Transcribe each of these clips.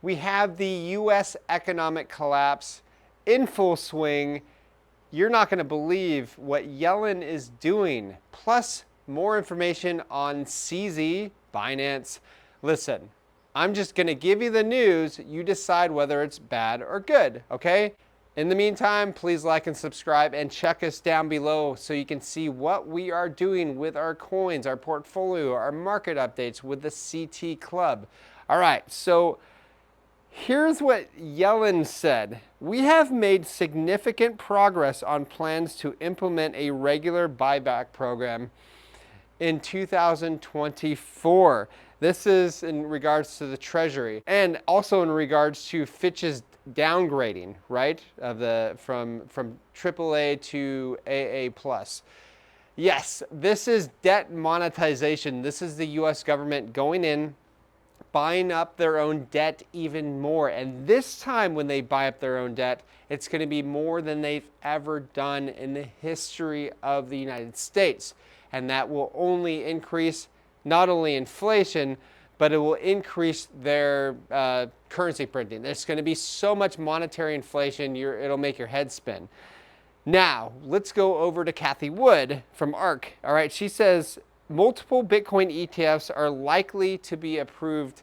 We have the US economic collapse in full swing. You're not going to believe what Yellen is doing. Plus, more information on CZ, Binance. Listen, I'm just going to give you the news. You decide whether it's bad or good, okay? In the meantime, please like and subscribe and check us down below so you can see what we are doing with our coins, our portfolio, our market updates with the CT Club. All right, so here's what Yellen said. We have made significant progress on plans to implement a regular buyback program in 2024. This is in regards to the Treasury and also in regards to Fitch's downgrading, right? From AAA to AA+. Yes, this is debt monetization. This is the US government going in, buying up their own debt even more. And this time when they buy up their own debt, it's going to be more than they've ever done in the history of the United States. And that will only increase not only inflation, but it will increase their currency printing. There's going to be so much monetary inflation, it'll make your head spin. Now, let's go over to Kathy Wood from ARK. All right, she says multiple Bitcoin ETFs are likely to be approved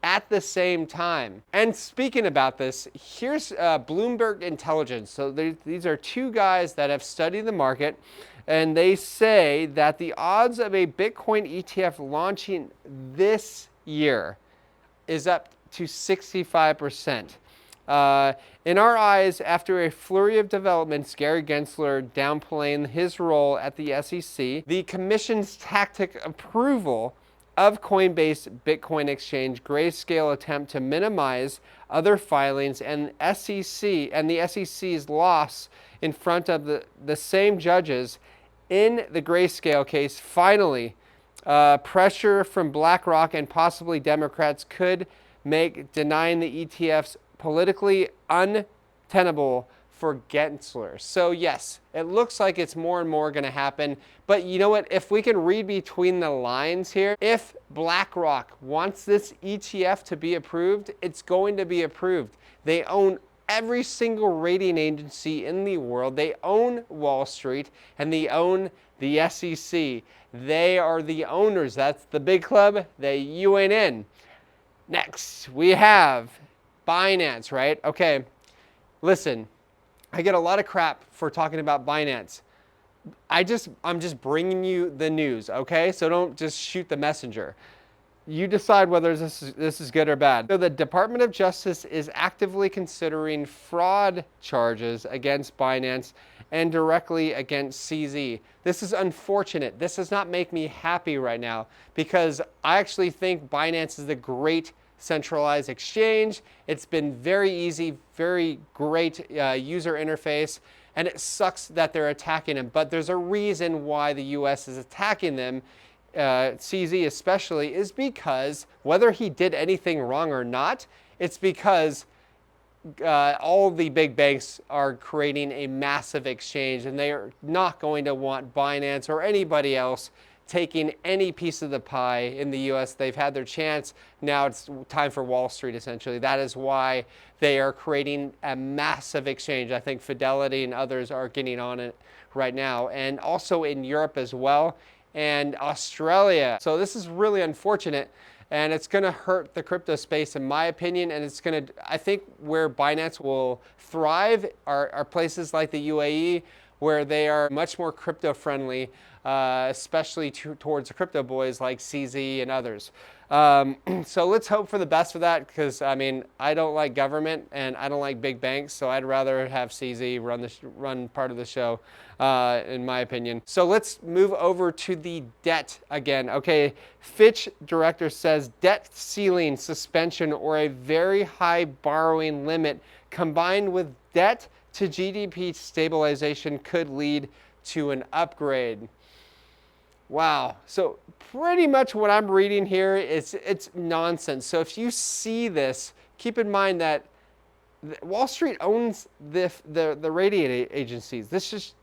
at the same time. And speaking about this, here's Bloomberg Intelligence. So these are two guys that have studied the market, and they say that the odds of a Bitcoin ETF launching this year is up to 65%. In our eyes, after a flurry of developments, Gary Gensler downplaying his role at the SEC, the Commission's tactic approval of Coinbase Bitcoin Exchange, Grayscale attempt to minimize other filings, and the SEC's loss in front of the same judges in the Grayscale case. Finally, pressure from BlackRock and possibly Democrats could make denying the ETFs politically untenable for Gensler. So yes, it looks like it's more and more going to happen. But you know what? If we can read between the lines here, if BlackRock wants this ETF to be approved, it's going to be approved. They own every single rating agency in the world. They own Wall Street and they own the SEC. They are the owners. That's the big club that you ain't in. Next, we have Binance, right? Okay, listen, I get a lot of crap for talking about Binance. I'm just bringing you the news, okay? So don't just shoot the messenger. You decide whether this is good or bad. So the Department of Justice is actively considering fraud charges against Binance and directly against CZ. This is unfortunate. This does not make me happy right now because I actually think Binance is a great centralized exchange. It's been very easy, very great user interface, and it sucks that they're attacking them. But there's a reason why the US is attacking them, CZ especially, is because whether he did anything wrong or not, it's because all the big banks are creating a massive exchange, and they are not going to want Binance or anybody else taking any piece of the pie in the US. They've had their chance. Now it's time for Wall Street, essentially. That is why they are creating a massive exchange. I think Fidelity and others are getting on it right now, and also in Europe as well, and Australia. So this is really unfortunate, and it's going to hurt the crypto space, in my opinion, and it's going to, I think where Binance will thrive are places like the UAE, where they are much more crypto friendly, especially towards the crypto boys like CZ and others. So let's hope for the best for that, because I mean, I don't like government and I don't like big banks, so I'd rather have CZ run part of the show, in my opinion. So let's move over to the debt again. Okay, Fitch director says debt ceiling suspension or a very high borrowing limit combined with debt to GDP stabilization could lead to an upgrade. Wow. So pretty much what I'm reading here is it's nonsense. So if you see this, keep in mind that Wall Street owns the rating agencies. This is,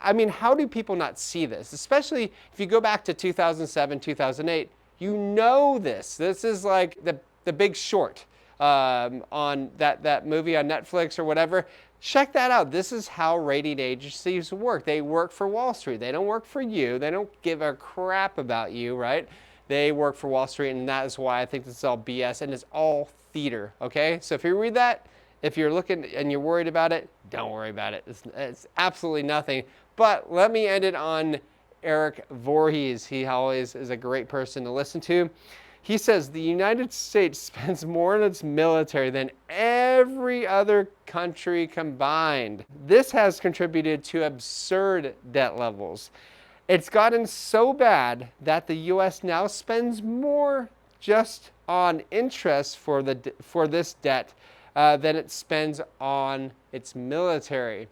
I mean, how do people not see this? Especially if you go back to 2007, 2008, you know this. This is like the Big Short. on that movie on Netflix or whatever. Check that out. This is how rating agencies work. They work for Wall Street. They don't work for you. They don't give a crap about you, right? They work for Wall Street, and that is why I think this is all BS, and it's all theater, okay? So if you read that, if you're looking and you're worried about it, don't worry about it. It's absolutely nothing. But let me end it on Eric Voorhees. He always is a great person to listen to. He says the United States spends more on its military than every other country combined. This has contributed to absurd debt levels. It's gotten so bad that the U.S. now spends more just on interest for this debt than it spends on its military.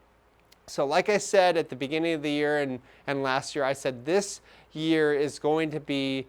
So like I said at the beginning of the year and last year, I said this year is going to be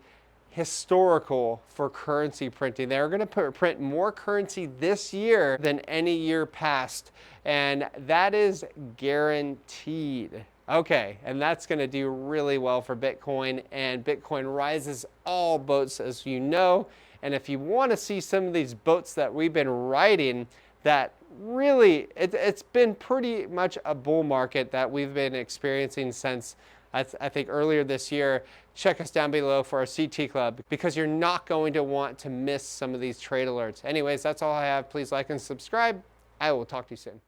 historical for currency printing. They're going to print more currency this year than any year past, and that is guaranteed. Okay, and that's going to do really well for Bitcoin, and Bitcoin rises all boats, as you know. And if you want to see some of these boats that we've been riding, that really, it's been pretty much a bull market that we've been experiencing since I think earlier this year. Check us down below for our CT Club, because you're not going to want to miss some of these trade alerts. Anyways, that's all I have. Please like and subscribe. I will talk to you soon.